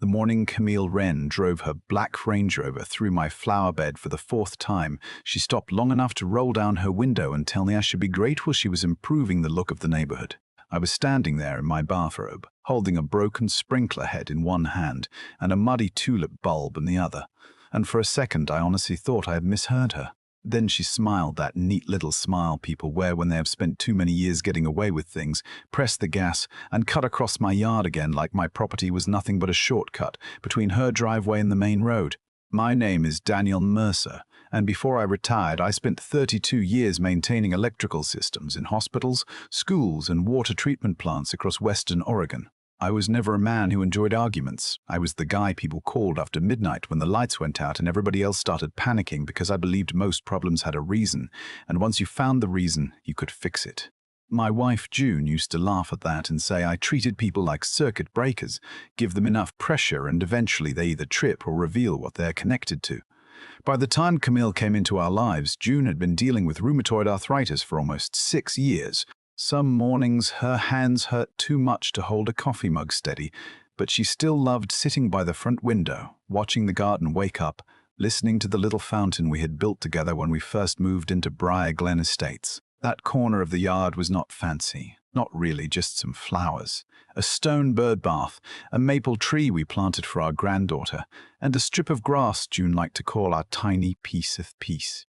The morning Camille Wren drove her black Range Rover through my flower bed for the fourth time, she stopped long enough to roll down her window and tell me I should be grateful she was improving the look of the neighborhood. I was standing there in my bathrobe, holding a broken sprinkler head in one hand and a muddy tulip bulb in the other, and for a second I honestly thought I had misheard her. Then she smiled that neat little smile people wear when they have spent too many years getting away with things, pressed the gas, and cut across my yard again like my property was nothing but a shortcut between her driveway and the main road. My name is Daniel Mercer, and before I retired I spent 32 years maintaining electrical systems in hospitals, schools, and water treatment plants across western Oregon. I was never a man who enjoyed arguments. I was the guy people called after midnight when the lights went out and everybody else started panicking because I believed most problems had a reason, and once you found the reason, you could fix it. My wife June used to laugh at that and say I treated people like circuit breakers, give them enough pressure and eventually they either trip or reveal what they're connected to. By the time Camille came into our lives, June had been dealing with rheumatoid arthritis for almost 6 years. Some mornings her hands hurt too much to hold a coffee mug steady, but she still loved sitting by the front window, watching the garden wake up, listening to the little fountain we had built together when we first moved into Briar Glen Estates. That corner of the yard was not fancy, not really, just some flowers, a stone bird bath, a maple tree we planted for our granddaughter, and a strip of grass June liked to call our tiny piece of peace.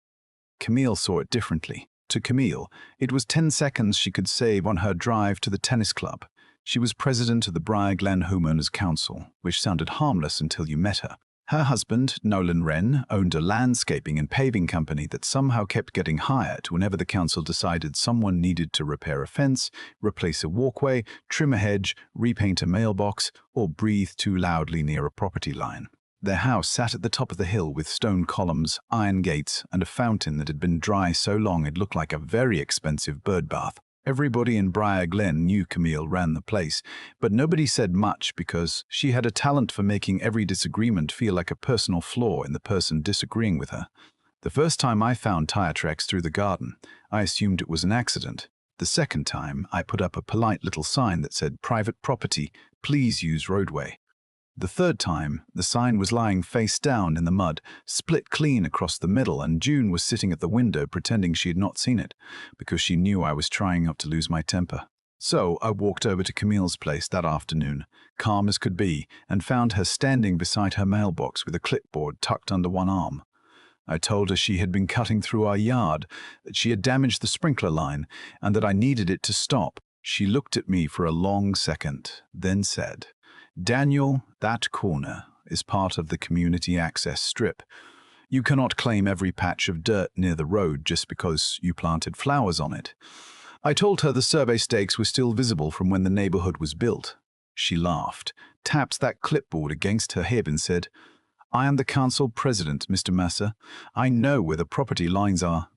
Camille saw it differently. To Camille, it was 10 seconds she could save on her drive to the tennis club. She was president of the Briar Glen Homeowners Council, which sounded harmless until you met her. Her husband, Nolan Wren, owned a landscaping and paving company that somehow kept getting hired whenever the council decided someone needed to repair a fence, replace a walkway, trim a hedge, repaint a mailbox, or breathe too loudly near a property line. Their house sat at the top of the hill with stone columns, iron gates, and a fountain that had been dry so long it looked like a very expensive bird bath. Everybody in Briar Glen knew Camille ran the place, but nobody said much because she had a talent for making every disagreement feel like a personal flaw in the person disagreeing with her. The first time I found tire tracks through the garden, I assumed it was an accident. The second time, I put up a polite little sign that said, "Private property, please use roadway." The third time, the sign was lying face down in the mud, split clean across the middle, and June was sitting at the window pretending she had not seen it, because she knew I was trying not to lose my temper. So I walked over to Camille's place that afternoon, calm as could be, and found her standing beside her mailbox with a clipboard tucked under one arm. I told her she had been cutting through our yard, that she had damaged the sprinkler line, and that I needed it to stop. She looked at me for a long second, then said, "Daniel, that corner is part of the community access strip. You cannot claim every patch of dirt near the road just because you planted flowers on it." I told her the survey stakes were still visible from when the neighborhood was built. She laughed, tapped that clipboard against her hip and said, "I am the council president, Mr. Mercer. I know where the property lines are."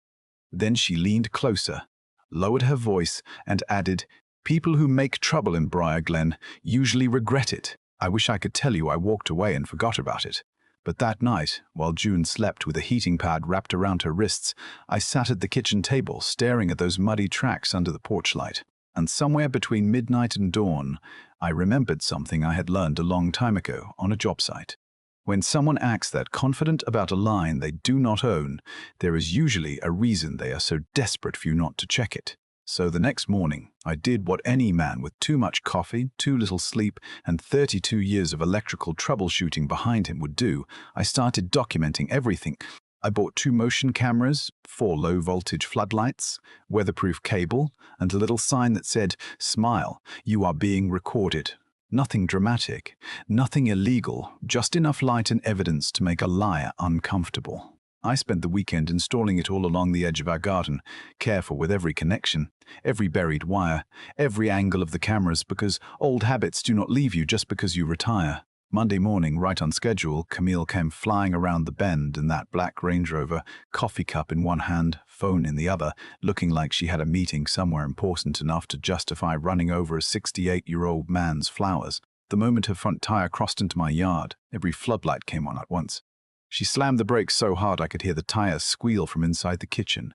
Then she leaned closer, lowered her voice, and added, "People who make trouble in Briar Glen usually regret it. I wish I could tell you I walked away and forgot about it. But that night, while June slept with a heating pad wrapped around her wrists, I sat at the kitchen table staring at those muddy tracks under the porch light. And somewhere between midnight and dawn, I remembered something I had learned a long time ago on a job site. When someone acts that confident about a line they do not own, there is usually a reason they are so desperate for you not to check it. So the next morning, I did what any man with too much coffee, too little sleep, and 32 years of electrical troubleshooting behind him would do. I started documenting everything. I bought 2 motion cameras, 4 low-voltage floodlights, weatherproof cable, and a little sign that said, "Smile, you are being recorded." Nothing dramatic, nothing illegal, just enough light and evidence to make a liar uncomfortable. I spent the weekend installing it all along the edge of our garden, careful with every connection, every buried wire, every angle of the cameras, because old habits do not leave you just because you retire. Monday morning, right on schedule, Camille came flying around the bend in that black Range Rover, coffee cup in one hand, phone in the other, looking like she had a meeting somewhere important enough to justify running over a 68-year-old man's flowers. The moment her front tire crossed into my yard, every floodlight came on at once. She slammed the brakes so hard I could hear the tires squeal from inside the kitchen.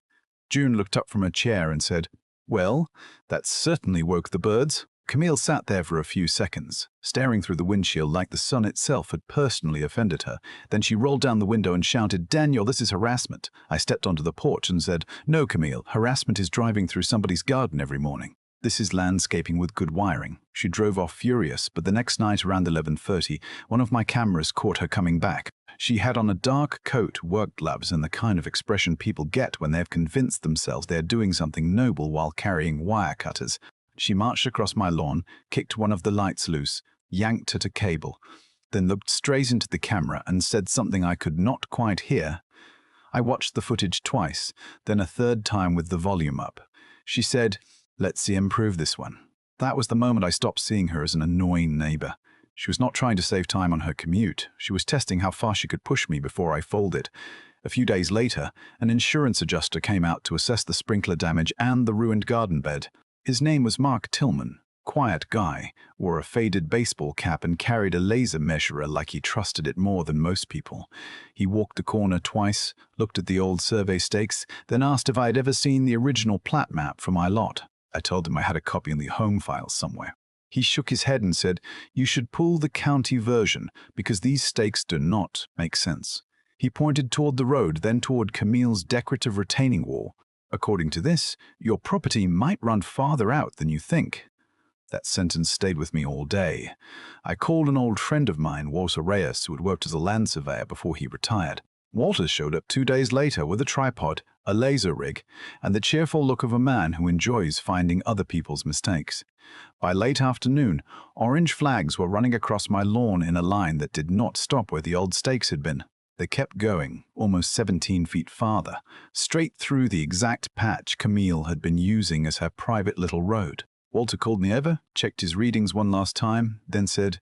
June looked up from her chair and said, "Well, that certainly woke the birds." Camille sat there for a few seconds, staring through the windshield like the sun itself had personally offended her. Then she rolled down the window and shouted, "Daniel, this is harassment." I stepped onto the porch and said, "No, Camille, harassment is driving through somebody's garden every morning. This is landscaping with good wiring." She drove off furious, but the next night around 11:30, one of my cameras caught her coming back. She had on a dark coat, work gloves, and the kind of expression people get when they have convinced themselves they are doing something noble while carrying wire cutters. She marched across my lawn, kicked one of the lights loose, yanked at a cable, then looked straight into the camera and said something I could not quite hear. I watched the footage twice, then a third time with the volume up. She said, "Let's see him prove this one." That was the moment I stopped seeing her as an annoying neighbor. She was not trying to save time on her commute. She was testing how far she could push me before I folded. A few days later, an insurance adjuster came out to assess the sprinkler damage and the ruined garden bed. His name was Mark Tillman. Quiet guy, wore a faded baseball cap and carried a laser measurer like he trusted it more than most people. He walked the corner twice, looked at the old survey stakes, then asked if I had ever seen the original plat map for my lot. I told him I had a copy in the home files somewhere. He shook his head and said, "You should pull the county version because these stakes do not make sense." He pointed toward the road, then toward Camille's decorative retaining wall. "According to this, your property might run farther out than you think." That sentence stayed with me all day. I called an old friend of mine, Walter Reyes, who had worked as a land surveyor before he retired. Walter showed up 2 days later with a tripod, a laser rig, and the cheerful look of a man who enjoys finding other people's mistakes. By late afternoon, orange flags were running across my lawn in a line that did not stop where the old stakes had been. They kept going, almost 17 feet farther, straight through the exact patch Camille had been using as her private little road. Walter called me over, checked his readings one last time, then said,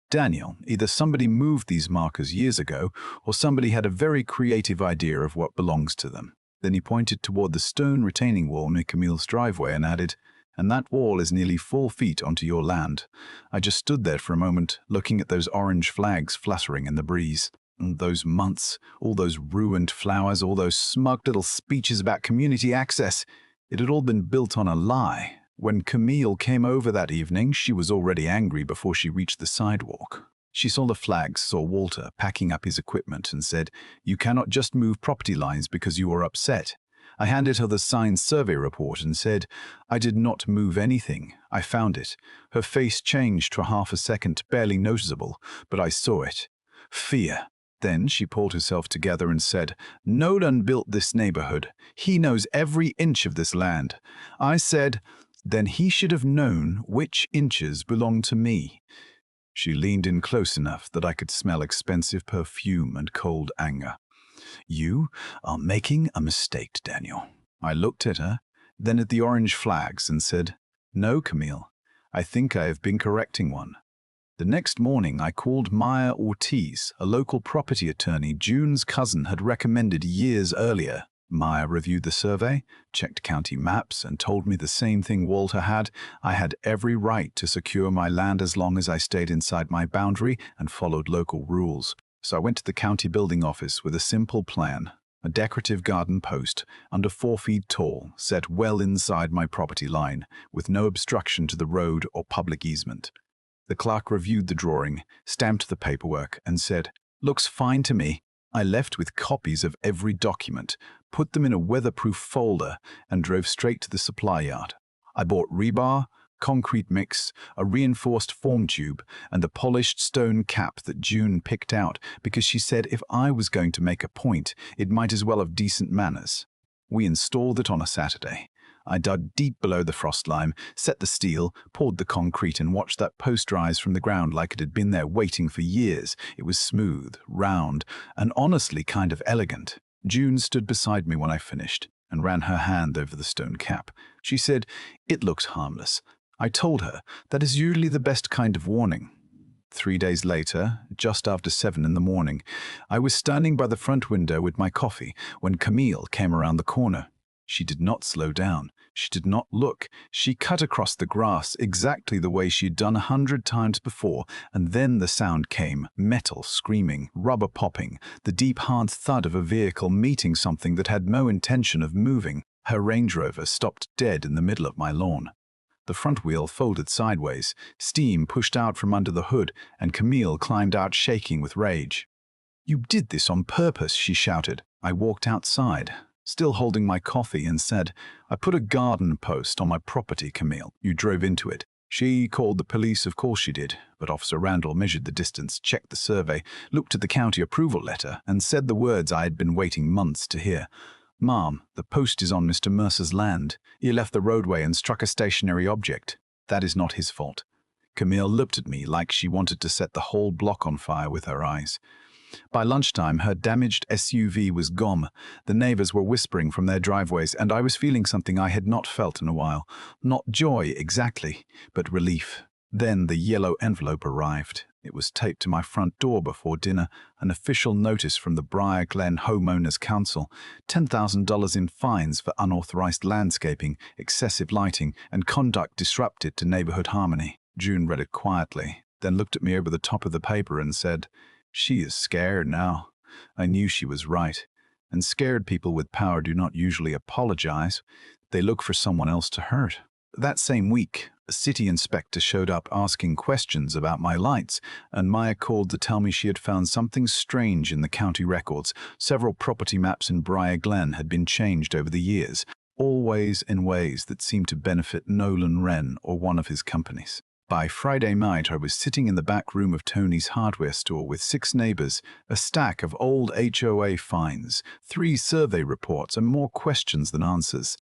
"Daniel, either somebody moved these markers years ago, or somebody had a very creative idea of what belongs to them." Then he pointed toward the stone retaining wall near Camille's driveway and added, "And that wall is nearly 4 feet onto your land." I just stood there for a moment, looking at those orange flags fluttering in the breeze. And those months, all those ruined flowers, all those smug little speeches about community access, it had all been built on a lie. When Camille came over that evening, she was already angry before she reached the sidewalk. She saw the flags, saw Walter packing up his equipment and said, "You cannot just move property lines because you are upset." I handed her the signed survey report and said, "I did not move anything. I found it." Her face changed for half a second, barely noticeable, but I saw it. Fear. Then she pulled herself together and said, "Nolan built this neighborhood. He knows every inch of this land." I said, "Then he should have known which inches belong to me." She leaned in close enough that I could smell expensive perfume and cold anger. "You are making a mistake, Daniel." I looked at her, then at the orange flags and said, "No, Camille, I think I have been correcting one." The next morning, I called Maya Ortiz, a local property attorney June's cousin had recommended years earlier. Maya reviewed the survey, checked county maps, and told me the same thing Walter had. I had every right to secure my land as long as I stayed inside my boundary and followed local rules. So I went to the county building office with a simple plan. A decorative garden post, under 4 feet tall, set well inside my property line, with no obstruction to the road or public easement. The clerk reviewed the drawing, stamped the paperwork, and said, "Looks fine to me." I left with copies of every document, put them in a weatherproof folder, and drove straight to the supply yard. I bought rebar, concrete mix, a reinforced form tube, and the polished stone cap that June picked out because she said if I was going to make a point, it might as well have decent manners. We installed it on a Saturday. I dug deep below the frost line, set the steel, poured the concrete, and watched that post rise from the ground like it had been there waiting for years. It was smooth, round, and honestly kind of elegant. June stood beside me when I finished and ran her hand over the stone cap. She said, "It looks harmless." I told her that is usually the best kind of warning. 3 days later, just after 7 in the morning, I was standing by the front window with my coffee when Camille came around the corner. She did not slow down. She did not look. She cut across the grass exactly the way she had done 100 times before, and then the sound came, metal screaming, rubber popping, the deep hard thud of a vehicle meeting something that had no intention of moving. Her Range Rover stopped dead in the middle of my lawn. The front wheel folded sideways, steam pushed out from under the hood, and Camille climbed out shaking with rage. "You did this on purpose," she shouted. I walked outside, still holding my coffee, and said, "I put a garden post on my property, Camille. You drove into it." She called the police. Of course she did, but Officer Randall measured the distance, checked the survey, looked at the county approval letter, and said the words I had been waiting months to hear. "Ma'am, the post is on Mr. Mercer's land. He left the roadway and struck a stationary object. That is not his fault." Camille looked at me like she wanted to set the whole block on fire with her eyes. By lunchtime, her damaged SUV was gone. The neighbors were whispering from their driveways, and I was feeling something I had not felt in a while. Not joy exactly, but relief. Then the yellow envelope arrived. It was taped to my front door before dinner, an official notice from the Briar Glen Homeowners Council, $10,000 in fines for unauthorized landscaping, excessive lighting, and conduct disrupted to neighborhood harmony. June read it quietly, then looked at me over the top of the paper and said, "She is scared now." I knew she was right, and scared people with power do not usually apologize. They look for someone else to hurt. That same week, a city inspector showed up asking questions about my lights, and Maya called to tell me she had found something strange in the county records. Several property maps in Briar Glen had been changed over the years, always in ways that seemed to benefit Nolan Wren or one of his companies. By Friday night, I was sitting in the back room of Tony's hardware store with 6 neighbors, a stack of old HOA fines, 3 survey reports, and more questions than answers.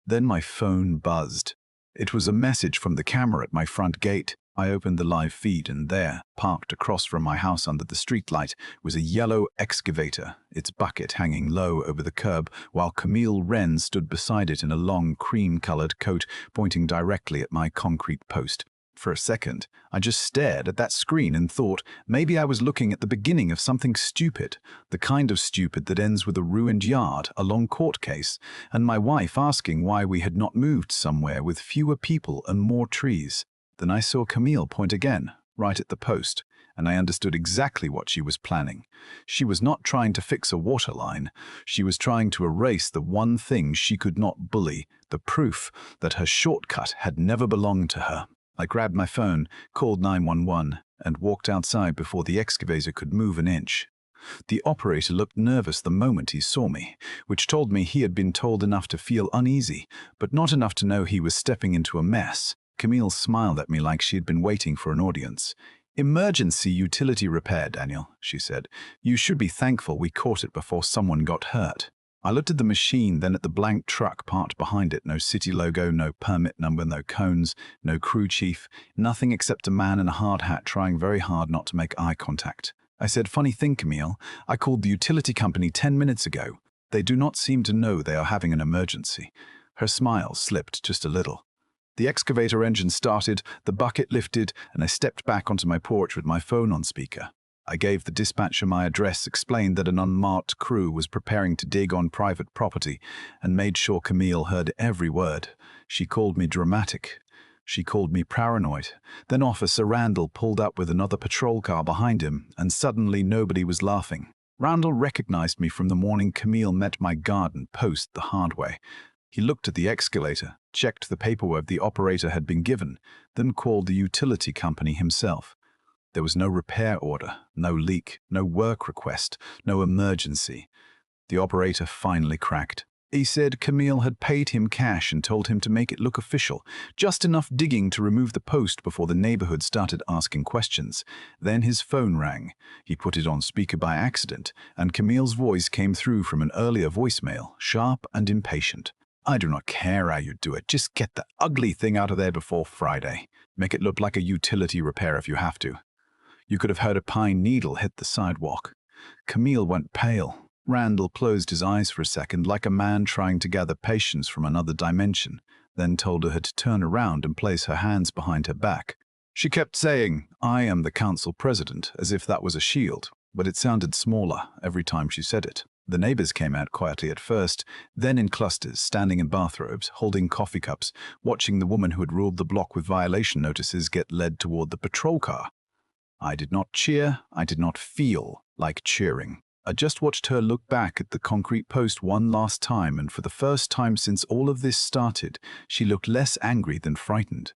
Then my phone buzzed. It was a message from the camera at my front gate. I opened the live feed, and there, parked across from my house under the streetlight, was a yellow excavator, its bucket hanging low over the curb, while Camille Wren stood beside it in a long cream-colored coat, pointing directly at my concrete post. For a second, I just stared at that screen and thought maybe I was looking at the beginning of something stupid, the kind of stupid that ends with a ruined yard, a long court case, and my wife asking why we had not moved somewhere with fewer people and more trees. Then I saw Camille point again, right at the post, and I understood exactly what she was planning. She was not trying to fix a water line. She was trying to erase the one thing she could not bully, the proof that her shortcut had never belonged to her. I grabbed my phone, called 911, and walked outside before the excavator could move an inch. The operator looked nervous the moment he saw me, which told me he had been told enough to feel uneasy, but not enough to know he was stepping into a mess. Camille smiled at me like she had been waiting for an audience. "Emergency utility repair, Daniel," she said. "You should be thankful we caught it before someone got hurt." I looked at the machine, then at the blank truck parked behind it. No city logo, no permit number, no cones, no crew chief, nothing except a man in a hard hat trying very hard not to make eye contact. I said, "Funny thing, Camille, I called the utility company 10 minutes ago. They do not seem to know they are having an emergency." Her smile slipped just a little. The excavator engine started, the bucket lifted, and I stepped back onto my porch with my phone on speaker. I gave the dispatcher my address, explained that an unmarked crew was preparing to dig on private property, and made sure Camille heard every word. She called me dramatic. She called me paranoid. Then Officer Randall pulled up with another patrol car behind him, and suddenly nobody was laughing. Randall recognized me from the morning Camille met my garden post the hard way. He looked at the excavator, checked the paperwork the operator had been given, then called the utility company himself. There was no repair order, no leak, no work request, no emergency. The operator finally cracked. He said Camille had paid him cash and told him to make it look official, just enough digging to remove the post before the neighborhood started asking questions. Then his phone rang. He put it on speaker by accident, and Camille's voice came through from an earlier voicemail, sharp and impatient. "I do not care how you do it. Just get the ugly thing out of there before Friday. Make it look like a utility repair if you have to." You could have heard a pine needle hit the sidewalk. Camille went pale. Randall closed his eyes for a second, like a man trying to gather patience from another dimension, then told her to turn around and place her hands behind her back. She kept saying, "I am the council president," as if that was a shield, but it sounded smaller every time she said it. The neighbors came out quietly at first, then in clusters, standing in bathrobes, holding coffee cups, watching the woman who had ruled the block with violation notices get led toward the patrol car. I did not cheer, I did not feel like cheering. I just watched her look back at the concrete post one last time, and for the first time since all of this started, she looked less angry than frightened.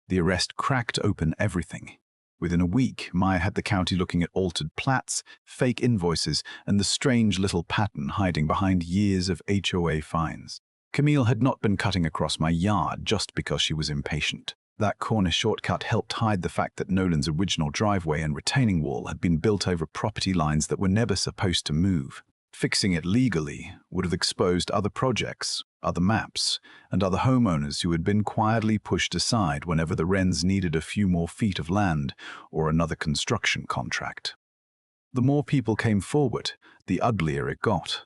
The arrest cracked open everything. Within a week, Maya had the county looking at altered plats, fake invoices, and the strange little pattern hiding behind years of HOA fines. Camille had not been cutting across my yard just because she was impatient. That corner shortcut helped hide the fact that Nolan's original driveway and retaining wall had been built over property lines that were never supposed to move. Fixing it legally would have exposed other projects, other maps, and other homeowners who had been quietly pushed aside whenever the Wrens needed a few more feet of land or another construction contract. The more people came forward, the uglier it got.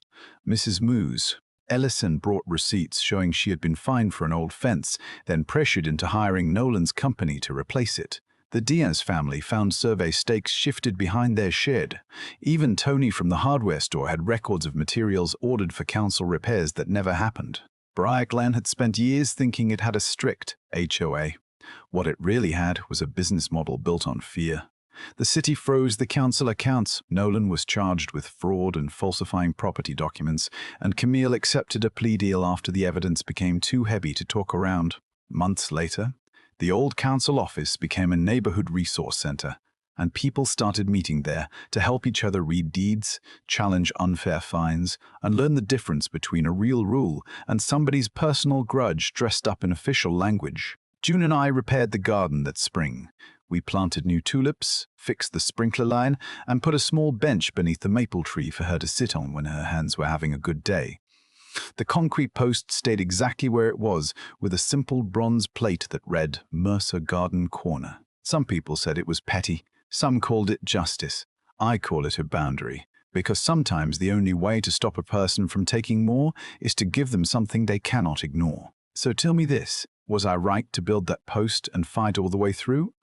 Mrs. Moose Ellison brought receipts showing she had been fined for an old fence, then pressured into hiring Nolan's company to replace it. The Diaz family found survey stakes shifted behind their shed. Even Tony from the hardware store had records of materials ordered for council repairs that never happened. Briarglen had spent years thinking it had a strict HOA. What it really had was a business model built on fear. The city froze the council accounts. Nolan was charged with fraud and falsifying property documents, and Camille accepted a plea deal after the evidence became too heavy to talk around. Months later, the old council office became a neighborhood resource center, and people started meeting there to help each other read deeds, challenge unfair fines, and learn the difference between a real rule and somebody's personal grudge dressed up in official language. June and I repaired the garden that spring. We planted new tulips, fixed the sprinkler line, and put a small bench beneath the maple tree for her to sit on when her hands were having a good day. The concrete post stayed exactly where it was, with a simple bronze plate that read Mercer Garden Corner. Some people said it was petty, some called it justice. I call it a boundary, because sometimes the only way to stop a person from taking more is to give them something they cannot ignore. So tell me this, was I right to build that post and fight all the way through?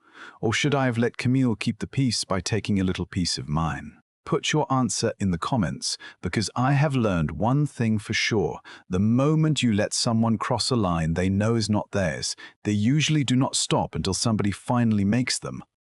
Or should I have let Camille keep the peace by taking a little piece of mine? Put your answer in the comments, because I have learned one thing for sure. The moment you let someone cross a line they know is not theirs, they usually do not stop until somebody finally makes them.